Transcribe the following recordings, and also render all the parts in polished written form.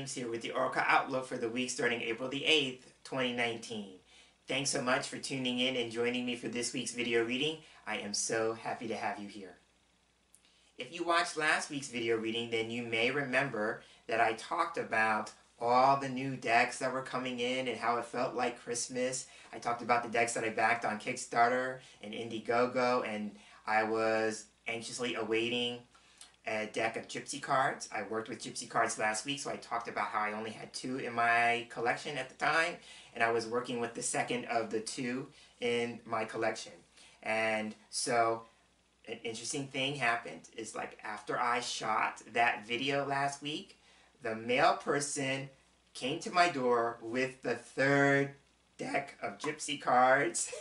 James here with the Oracle Outlook for the week starting April the 8th, 2019. Thanks so much for tuning in and joining me for this week's video reading. I am so happy to have you here. If you watched last week's video reading, then you may remember that I talked about all the new decks that were coming in and how it felt like Christmas. I talked about the decks that I backed on Kickstarter and Indiegogo, and I was anxiously awaiting a deck of Gypsy cards. I worked with Gypsy cards last week, so I talked about how I only had 2 in my collection at the time, and I was working with the second of the 2 in my collection. And so an interesting thing happened. Is like after I shot that video last week, the mail person came to my door with the 3rd deck of Gypsy cards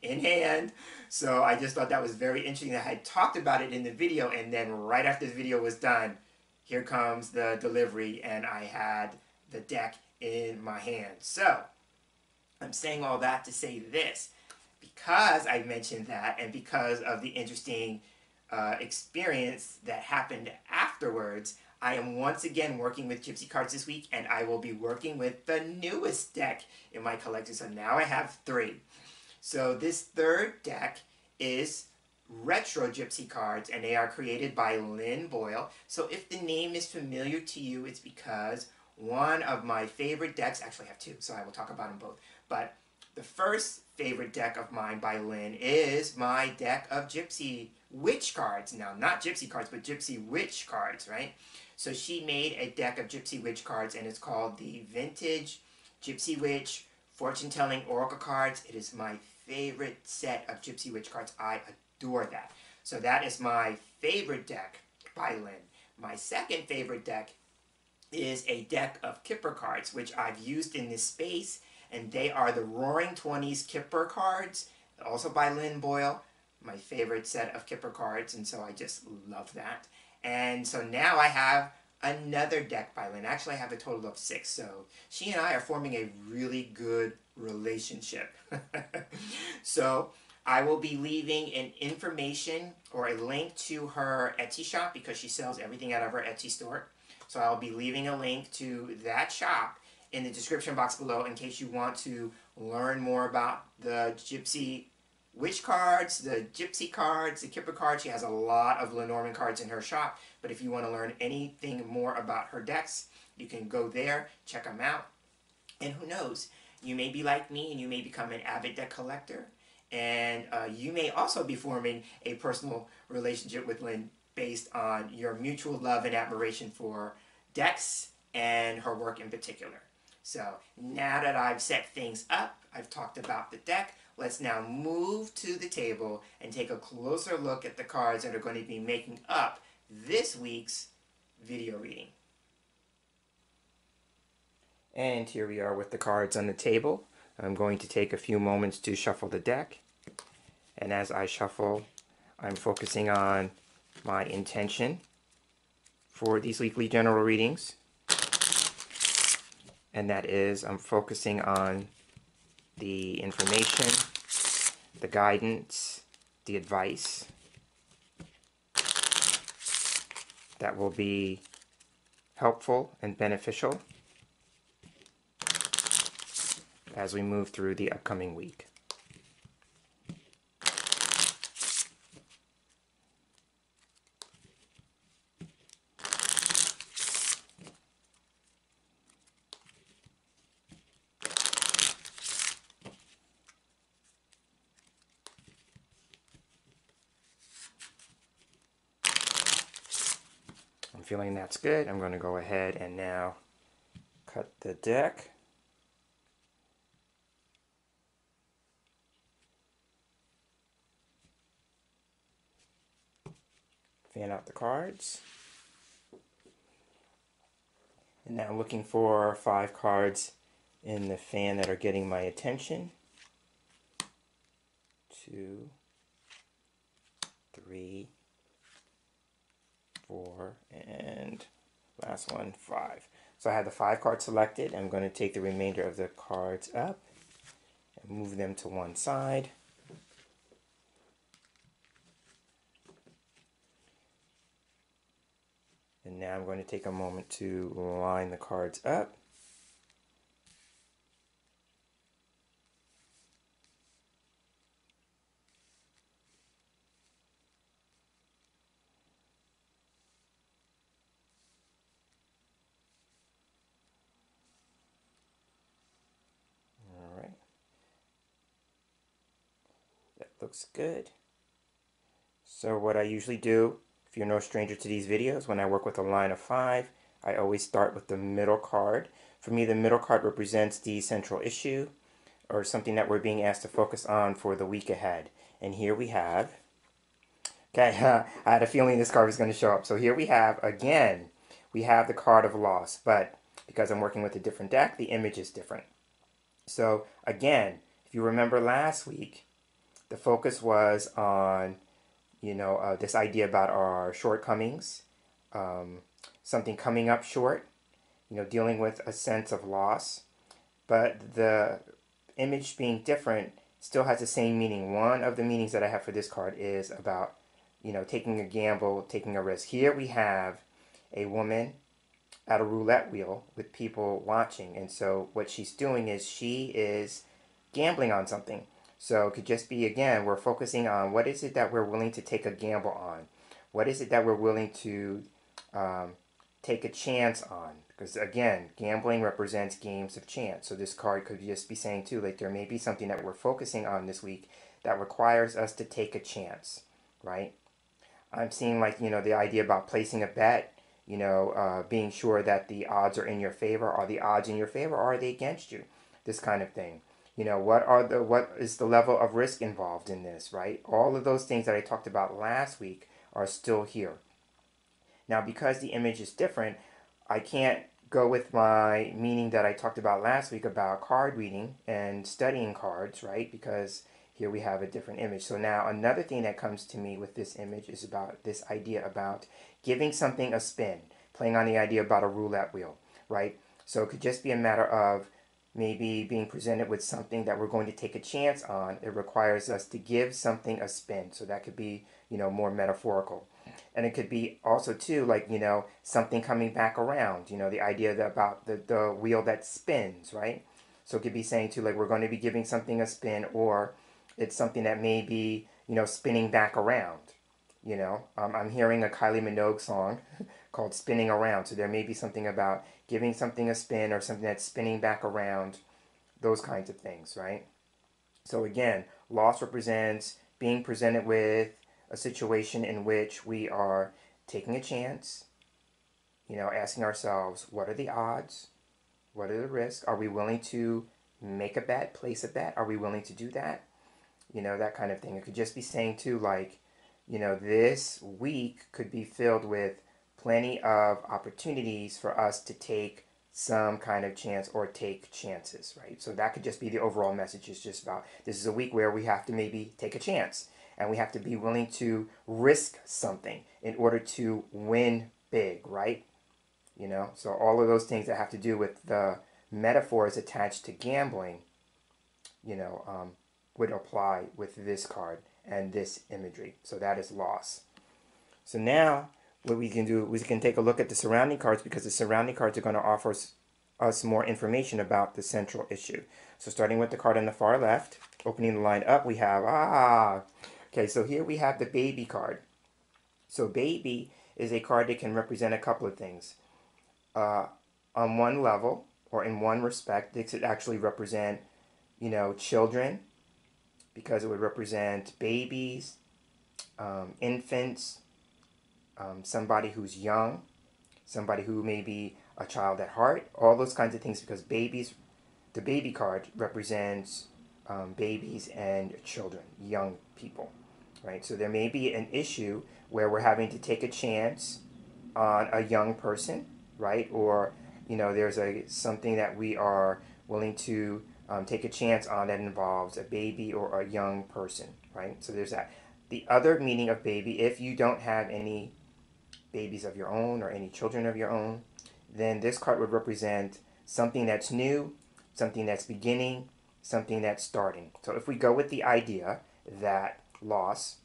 in hand. So I just thought that was very interesting that I had talked about it in the video, and then right after the video was done, here comes the delivery and I had the deck in my hand. So I'm saying all that to say this, because I mentioned that and because of the interesting experience that happened afterwards, I am once again working with Gypsy cards this week, and I will be working with the newest deck in my collection. So now I have 3. So this 3rd deck is Retro Gypsy Cards, and they are created by Lynn Boyle. So if the name is familiar to you, it's because one of my favorite decks, actually I have 2, so I will talk about them both. But the first favorite deck of mine by Lynn is my deck of Gypsy Witch cards. Now, not Gypsy cards, but Gypsy Witch cards, right? So she made a deck of Gypsy Witch cards, and it's called the Vintage Gypsy Witch Fortune-Telling Oracle Cards. It is my favorite set of Gypsy Witch cards. I adore that. So that is my favorite deck by Lynn. My second favorite deck is a deck of Kipper cards, which I've used in this space, and they are the Roaring 20s Kipper cards, also by Lynn Boyle, my favorite set of Kipper cards, and so I just love that. And so now I have another deck by Lynn. Actually, I have a total of 6, so she and I are forming a really good relationship. So I will be leaving an information or a link to her Etsy shop, because she sells everything out of her Etsy store. So I'll be leaving a link to that shop in the description box below in case you want to learn more about the Gypsy Witch cards, the Gypsy cards, the Kipper cards. She has a lot of Lenormand cards in her shop, but if you want to learn anything more about her decks, you can go there, check them out, and who knows, you may be like me and you may become an avid deck collector, and you may also be forming a personal relationship with Lynn based on your mutual love and admiration for decks and her work in particular. So now that I've set things up, I've talked about the deck, let's now move to the table and take a closer look at the cards that are going to be making up this week's video reading. And here we are with the cards on the table. I'm going to take a few moments to shuffle the deck. And as I shuffle, I'm focusing on my intention for these weekly general readings. And that is, I'm focusing on the information, the guidance, the advice that will be helpful and beneficial as we move through the upcoming week. I'm feeling that's good. I'm going to go ahead and now cut the deck. Fan out the cards. And now I'm looking for 5 cards in the fan that are getting my attention. 2, 3, 4, and last one, 5. So I have the 5 cards selected. I'm going to take the remainder of the cards up and move them to one side. And now I'm going to take a moment to line the cards up. All right. That looks good. So what I usually do, if you're no stranger to these videos, when I work with a line of 5, I always start with the middle card. For me, the middle card represents the central issue or something that we're being asked to focus on for the week ahead. And here we have, okay, I had a feeling this card was going to show up. So here we have, again, we have the card of loss, but because I'm working with a different deck, the image is different. So again, if you remember last week, the focus was on this idea about our shortcomings, something coming up short, dealing with a sense of loss. But the image being different still has the same meaning. One of the meanings that I have for this card is about, taking a gamble, taking a risk. Here we have a woman at a roulette wheel with people watching. And so what she's doing is she is gambling on something. So it could just be, again, we're focusing on what is it that we're willing to take a gamble on? What is it that we're willing to take a chance on? Because, again, gambling represents games of chance. So this card could just be saying, too, like there may be something that we're focusing on this week that requires us to take a chance, right? I'm seeing, like, the idea about placing a bet, being sure that the odds are in your favor. Are the odds in your favor or are they against you? This kind of thing. What is the level of risk involved in this, right? All of those things that I talked about last week are still here. Now, because the image is different, I can't go with my meaning that I talked about last week about card reading and studying cards, right? Because here we have a different image. So now another thing that comes to me with this image is about this idea about giving something a spin, playing on the idea about a roulette wheel, right? So it could just be a matter of maybe being presented with something that we're going to take a chance on. It requires us to give something a spin. So that could be, more metaphorical. And it could be also, too, like, something coming back around, the idea about the wheel that spins, right? So it could be saying, too, like, we're going to be giving something a spin, or it's something that may be, spinning back around. I'm hearing a Kylie Minogue song called Spinning Around. So there may be something about giving something a spin or something that's spinning back around, those kinds of things, right? So again, loss represents being presented with a situation in which we are taking a chance, asking ourselves, what are the odds? What are the risks? Are we willing to make a bet, place a bet? Are we willing to do that? That kind of thing. It could just be saying too, like, this week could be filled with plenty of opportunities for us to take some kind of chance or take chances, right? So that could just be the overall message. Is just about this is a week where we have to maybe take a chance and we have to be willing to risk something in order to win big, right? So all of those things that have to do with the metaphors attached to gambling, would apply with this card and this imagery. So that is loss. So now what we can do, we can take a look at the surrounding cards, because the surrounding cards are going to offer us more information about the central issue. So starting with the card on the far left, opening the line up, we have, okay, so here we have the baby card. So baby is a card that can represent a couple of things. On one level, or in one respect, this could actually represent, children, because it would represent babies, infants, somebody who's young, somebody who may be a child at heart, all those kinds of things, because babies, the baby card represents babies and children, young people, right? So there may be an issue where we're having to take a chance on a young person, right? Or, there's something that we are willing to take a chance on that involves a baby or a young person, right? So there's that. The other meaning of baby, if you don't have any babies of your own or any children of your own, then this card would represent something that's new, something that's beginning, something that's starting. So if we go with the idea that loss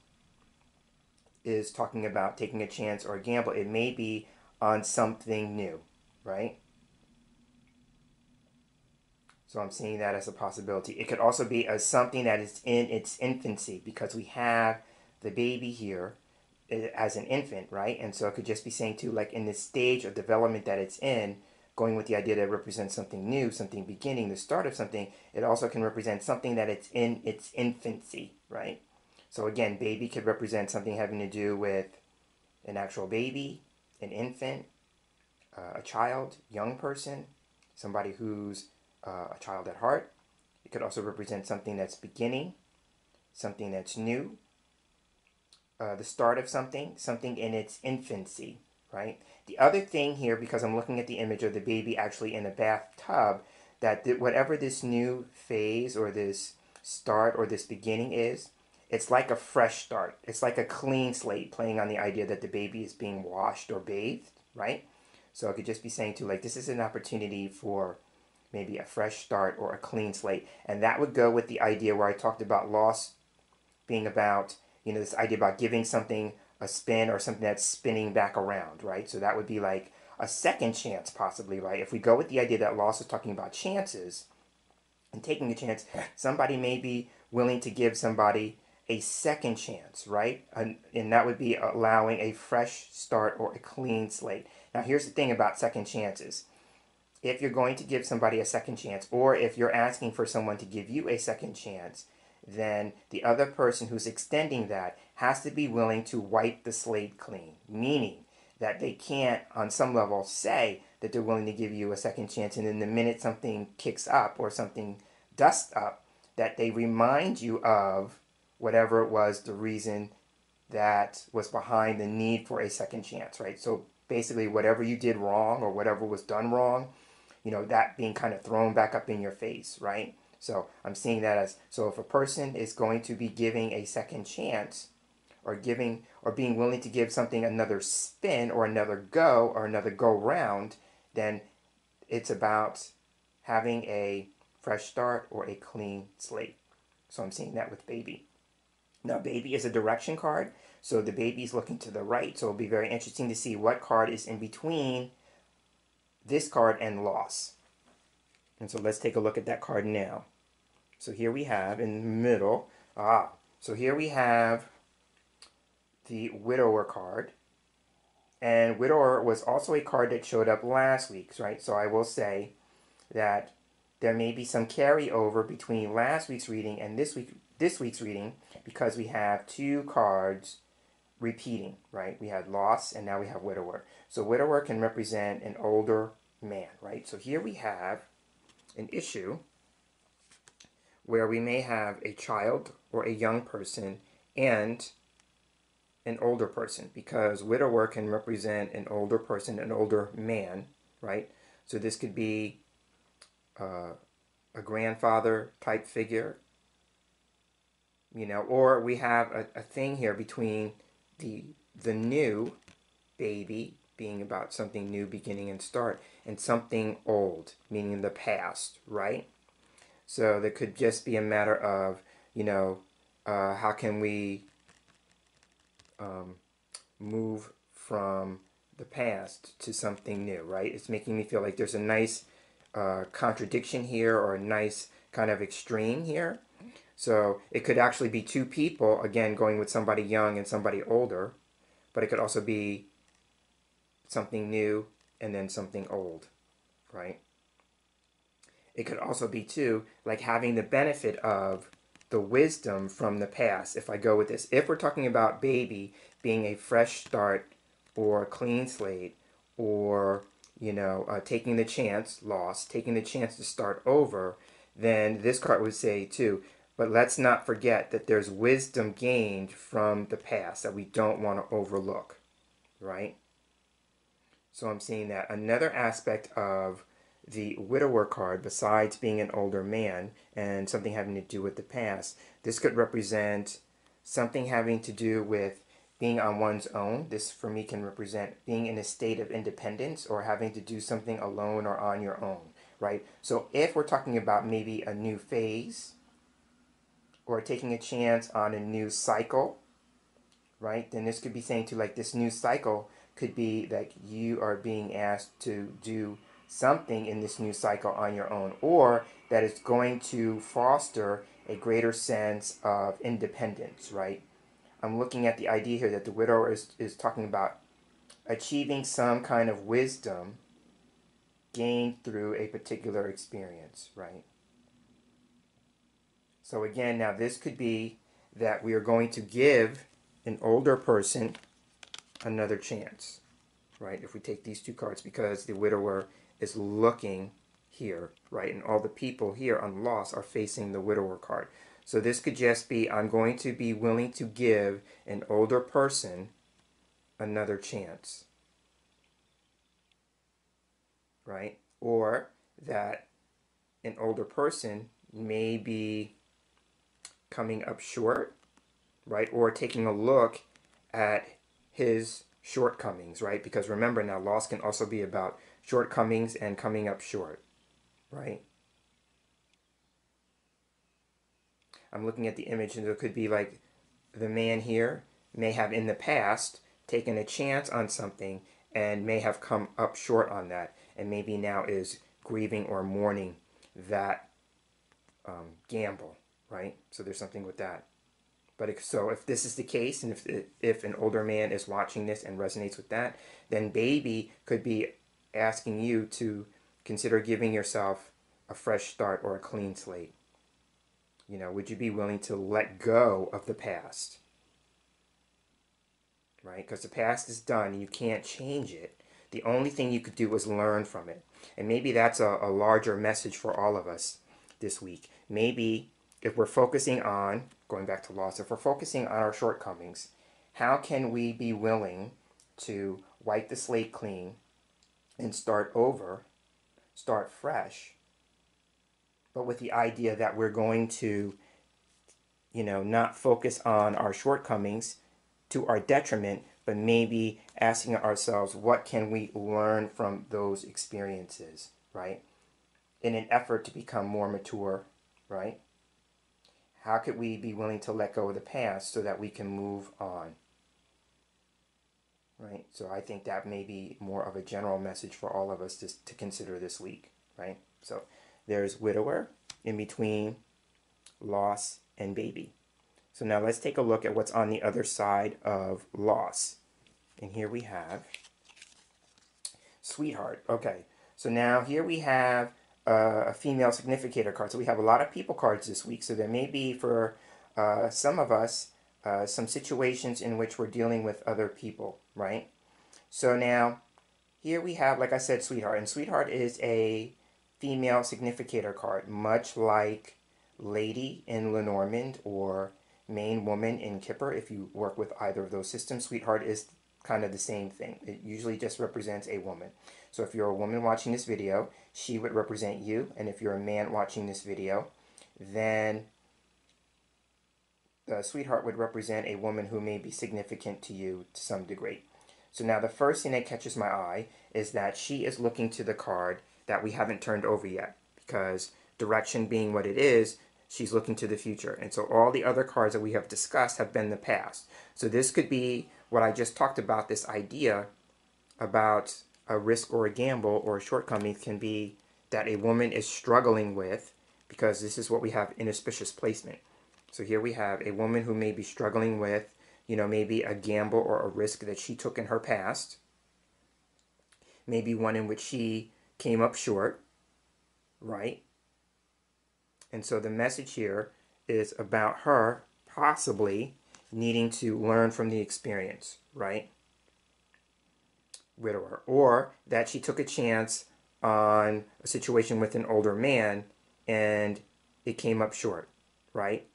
is talking about taking a chance or a gamble, it may be on something new, right? So I'm seeing that as a possibility. It could also be as something that is in its infancy, because we have the baby here as an infant, right? And so it could just be saying too, like in the stage of development that it's in, going with the idea that it represents something new, something beginning, the start of something. It also can represent something that it's in its infancy, right? So again, baby could represent something having to do with an actual baby, an infant, a child, young person, somebody who's a child at heart. It could also represent something that's beginning, something that's new, the start of something, something in its infancy, right? The other thing here, because I'm looking at the image of the baby actually in a bathtub, that whatever this new phase or this start or this beginning is, it's like a fresh start. It's like a clean slate, playing on the idea that the baby is being washed or bathed, right? So it could just be saying too, like, this is an opportunity for maybe a fresh start or a clean slate. And that would go with the idea where I talked about loss being about, this idea about giving something a spin or something that's spinning back around, right? So that would be like a second chance, possibly, right? If we go with the idea that loss is talking about chances and taking a chance, somebody may be willing to give somebody a second chance, right? And that would be allowing a fresh start or a clean slate. Now, here's the thing about second chances. If you're going to give somebody a second chance, or if you're asking for someone to give you a second chance, then the other person who's extending that has to be willing to wipe the slate clean, meaning that they can't, on some level, say that they're willing to give you a second chance, and then the minute something kicks up or something dusts up, that they remind you of whatever it was, the reason that was behind the need for a second chance, right? So basically, whatever you did wrong or whatever was done wrong, that being kind of thrown back up in your face, right? So I'm seeing that as, so if a person is going to be giving a second chance, or being willing to give something another spin or another go or another go round, then it's about having a fresh start or a clean slate. So I'm seeing that with baby. Now, baby is a direction card, so the baby is looking to the right, so it'll be very interesting to see what card is in between this card and loss. And so let's take a look at that card now. So here we have in the middle, so here we have the widower card. And widower was also a card that showed up last week, right? So I will say that there may be some carryover between last week's reading and this week's reading, because we have two cards repeating, right? We had loss and now we have widower. So widower can represent an older man, right? So here we have an issue where we may have a child or a young person and an older person, because widower can represent an older person, an older man, right? So this could be a grandfather type figure, or we have a thing here between the new baby being about something new, beginning and start, and something old, meaning the past, right? So there could just be a matter of, how can we move from the past to something new, right? It's making me feel like there's a nice contradiction here, or a nice kind of extreme here. So it could actually be two people, again, going with somebody young and somebody older, but it could also be something new and then something old, right? It could also be, too, like having the benefit of the wisdom from the past. If I go with this, if we're talking about baby being a fresh start or a clean slate, or, taking the chance, loss, taking the chance to start over, then this card would say, too, but let's not forget that there's wisdom gained from the past that we don't want to overlook, right? So I'm seeing that. Another aspect of the widower card, besides being an older man and something having to do with the past, this could represent something having to do with being on one's own. This, for me, can represent being in a state of independence or having to do something alone or on your own, right? So if we're talking about maybe a new phase or taking a chance on a new cycle, right, then this could be saying to, like, this new cycle could be that you are being asked to do something in this new cycle on your own, or that it's going to foster a greater sense of independence, right? I'm looking at the idea here that the widower is talking about achieving some kind of wisdom gained through a particular experience, right? So again, now this could be that we are going to give an older person another chance, right? If we take these two cards, because the widower is looking here, right? And all the people here on loss are facing the widower card. So this could just be, I'm going to be willing to give an older person another chance, right? Or that an older person may be coming up short, right? Or taking a look at his shortcomings, right? Because remember now, loss can also be about shortcomings and coming up short, right? I'm looking at the image, and it could be like the man here may have in the past taken a chance on something and may have come up short on that, and maybe now is grieving or mourning that gamble, right? So there's something with that. But so if this is the case, and if an older man is watching this and resonates with that, then baby could be asking you to consider giving yourself a fresh start or a clean slate. You know, would you be willing to let go of the past? Right? Because the past is done and you can't change it. The only thing you could do is learn from it. And maybe that's a larger message for all of us this week. Maybe if we're focusing on, going back to loss, if we're focusing on our shortcomings, how can we be willing to wipe the slate clean and start over, start fresh, but with the idea that we're going to, you know, not focus on our shortcomings to our detriment, but maybe asking ourselves, what can we learn from those experiences, right? In an effort to become more mature, right? How could we be willing to let go of the past so that we can move on, right? So I think that may be more of a general message for all of us to consider this week, right? So there's widower in between loss and baby. So now let's take a look at what's on the other side of loss. And here we have sweetheart. Okay, so now here we have a female significator card. So we have a lot of people cards this week. So there may be for some of us some situations in which we're dealing with other people, right? So now here we have, like I said, sweetheart. And sweetheart is a female significator card, much like lady in Lenormand or main woman in Kipper. If you work with either of those systems, sweetheart is kind of the same thing. It usually just represents a woman. So if you're a woman watching this video, she would represent you. And if you're a man watching this video, then the sweetheart would represent a woman who may be significant to you to some degree. So now the first thing that catches my eye is that she is looking to the card that we haven't turned over yet, because direction being what it is, she's looking to the future. And so all the other cards that we have discussed have been the past. So this could be what I just talked about, this idea about a risk or a gamble or a shortcoming can be that a woman is struggling with, because this is what we have inauspicious placement. So here we have a woman who may be struggling with, you know, maybe a gamble or a risk that she took in her past. Maybe one in which she came up short, right? And so the message here is about her possibly needing to learn from the experience, right? Widower. Or that she took a chance on a situation with an older man and it came up short, right?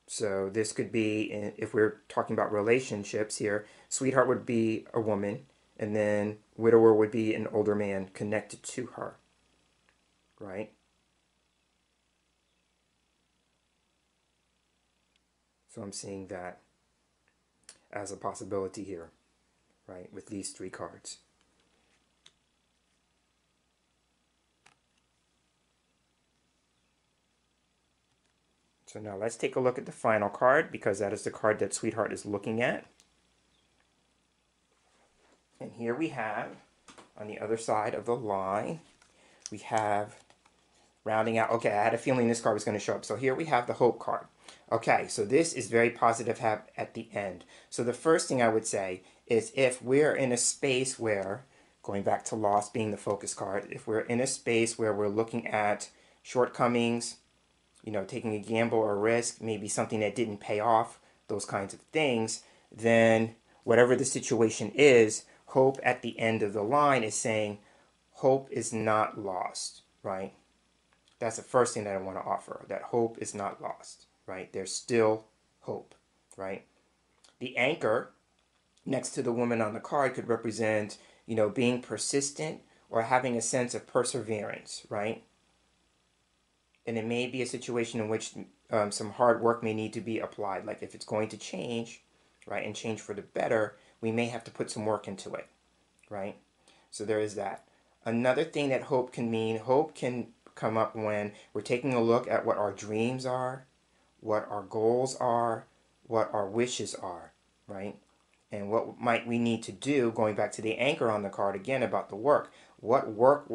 So this could be, if we're talking about relationships here, sweetheart would be a woman, and then widower would be an older man connected to her, right? So I'm seeing that as a possibility here, right, with these three cards. So now let's take a look at the final card, because that is the card that sweetheart is looking at. here we have, on the other side of the line, we have rounding out. Okay, I had a feeling this card was going to show up. So here we have the hope card. Okay, so this is very positive at the end. So the first thing I would say is if we're in a space where, going back to loss being the focus card, if we're in a space where we're looking at shortcomings, you know, taking a gamble or risk, maybe something that didn't pay off, those kinds of things, then whatever the situation is, hope at the end of the line is saying hope is not lost, right? That's the first thing that I want to offer, that hope is not lost, right? There's still hope, right? The anchor next to the woman on the card could represent, you know, being persistent or having a sense of perseverance, right? And it may be a situation in which some hard work may need to be applied. Like if it's going to change, right, and change for the better, we may have to put some work into it, right? So there is that. Another thing that hope can mean, hope can come up when we're taking a look at what our dreams are, what our goals are, what our wishes are, right? And what might we need to do, going back to the anchor on the card again about the work. What work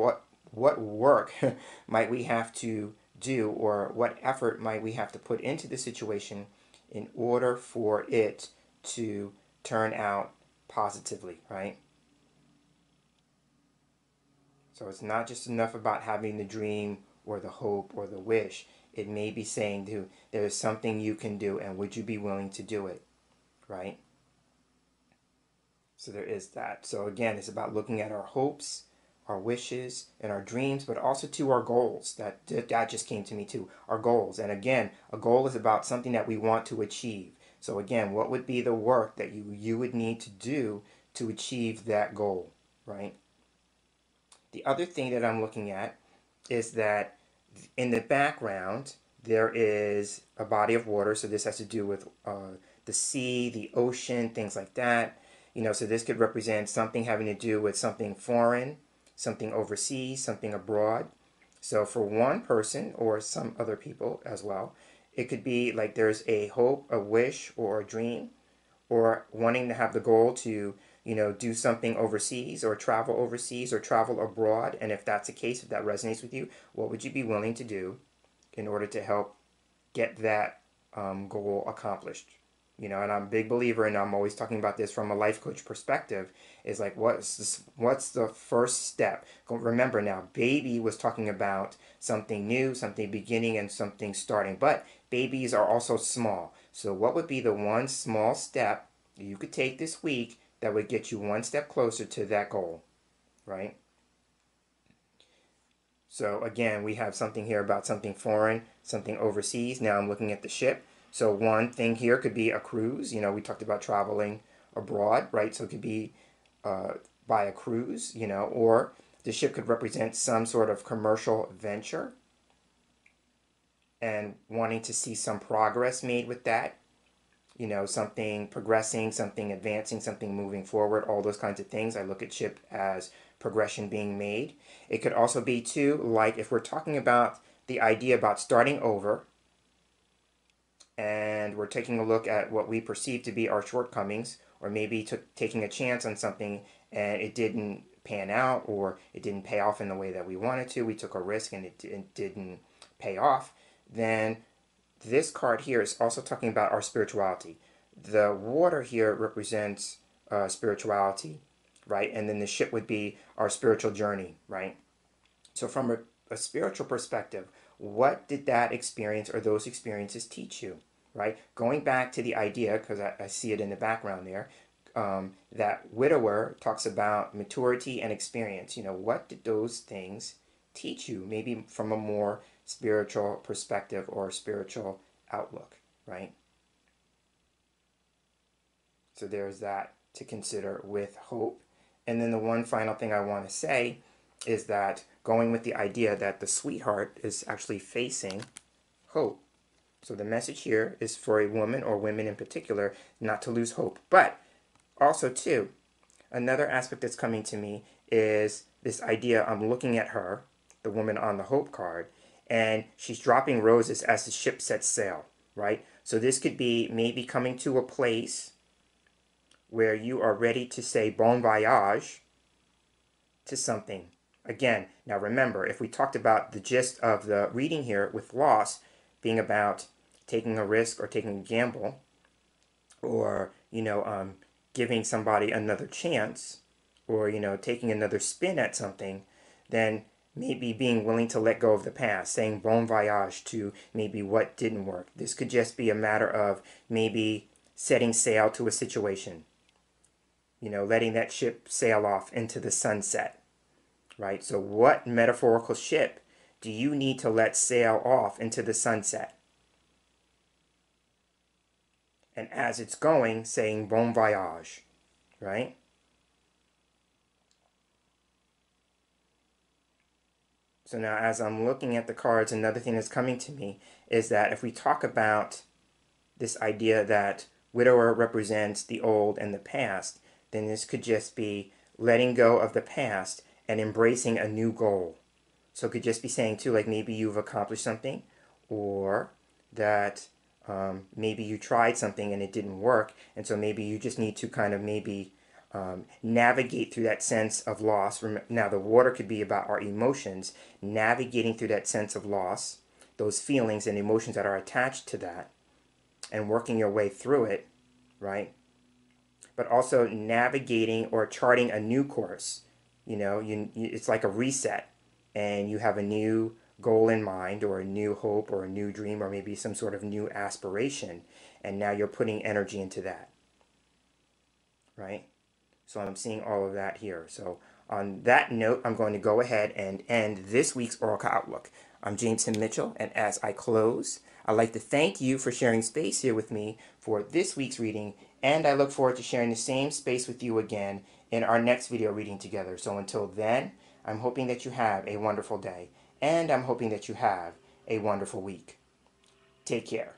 might we have to do, or what effort might we have to put into the situation in order for it to turn out positively, right? So it's not just enough about having the dream or the hope or the wish. It may be saying there's something you can do, and would you be willing to do it, right? So there is that. So again, it's about looking at our hopes, our wishes, and our dreams, but also to our goals. That just came to me too, our goals. And again, a goal is about something that we want to achieve. So again, what would be the work that you would need to do to achieve that goal, right? The other thing that I'm looking at is that in the background, there is a body of water. So this has to do with the sea, the ocean, things like that. You know, so this could represent something having to do with something foreign, something overseas, something abroad. So for one person or some other people as well, it could be like there's a hope, a wish, or a dream, or wanting to have the goal to, you know, do something overseas or travel abroad. And if that's the case, if that resonates with you, what would you be willing to do in order to help get that goal accomplished? You know, and I'm a big believer, and I'm always talking about this from a life coach perspective, is like, what's the first step? Remember now, baby was talking about something new, something beginning, and something starting. But babies are also small. So what would be the one small step you could take this week that would get you one step closer to that goal, right? So again, we have something here about something foreign, something overseas. Now I'm looking at the ship. So one thing here could be a cruise. You know, we talked about traveling abroad, right? So it could be by a cruise, you know, or the ship could represent some sort of commercial venture and wanting to see some progress made with that. You know, something progressing, something advancing, something moving forward, all those kinds of things. I look at ship as progression being made. It could also be too, like if we're talking about the idea about starting over, and we're taking a look at what we perceive to be our shortcomings, or maybe taking a chance on something and it didn't pan out, or it didn't pay off in the way that we wanted to, we took a risk and it didn't pay off, then this card here is also talking about our spirituality. The water here represents spirituality, right? And then the ship would be our spiritual journey, right? So from a spiritual perspective, what did that experience or those experiences teach you, right? Going back to the idea, because I see it in the background there, that widower talks about maturity and experience. You know, what did those things teach you? Maybe from a more spiritual perspective or spiritual outlook, right? So there's that to consider with hope. And then the one final thing I want to say is that going with the idea that the sweetheart is actually facing hope. So the message here is for a woman or women in particular not to lose hope. But also too, another aspect that's coming to me is this idea. I'm looking at her, the woman on the hope card, and she's dropping roses as the ship sets sail, right? So this could be maybe coming to a place where you are ready to say bon voyage to something. Again, now remember, if we talked about the gist of the reading here with loss being about taking a risk or taking a gamble, or, giving somebody another chance, or, taking another spin at something, then maybe being willing to let go of the past, saying bon voyage to maybe what didn't work. This could just be a matter of maybe setting sail to a situation, letting that ship sail off into the sunset, right? So what metaphorical ship do you need to let sail off into the sunset? And as it's going, saying bon voyage, right? So now as I'm looking at the cards, another thing that's coming to me is that if we talk about this idea that widower represents the old and the past, then this could just be letting go of the past and embracing a new goal. So it could just be saying too, like maybe you've accomplished something, or that maybe you tried something and it didn't work, and so maybe you just need to kind of maybe navigate through that sense of loss. Now the water could be about our emotions, navigating through that sense of loss, those feelings and emotions that are attached to that, and working your way through it, right? But also navigating or charting a new course. It's like a reset, and you have a new goal in mind, or a new hope, or a new dream, or maybe some sort of new aspiration, and now you're putting energy into that, right? So I'm seeing all of that here. So on that note, I'm going to go ahead and end this week's Oracle Outlook. I'm James Himm Mitchell, and as I close, I'd like to thank you for sharing space here with me for this week's reading, and I look forward to sharing the same space with you again in our next video reading together. So until then, I'm hoping that you have a wonderful day, and I'm hoping that you have a wonderful week. Take care.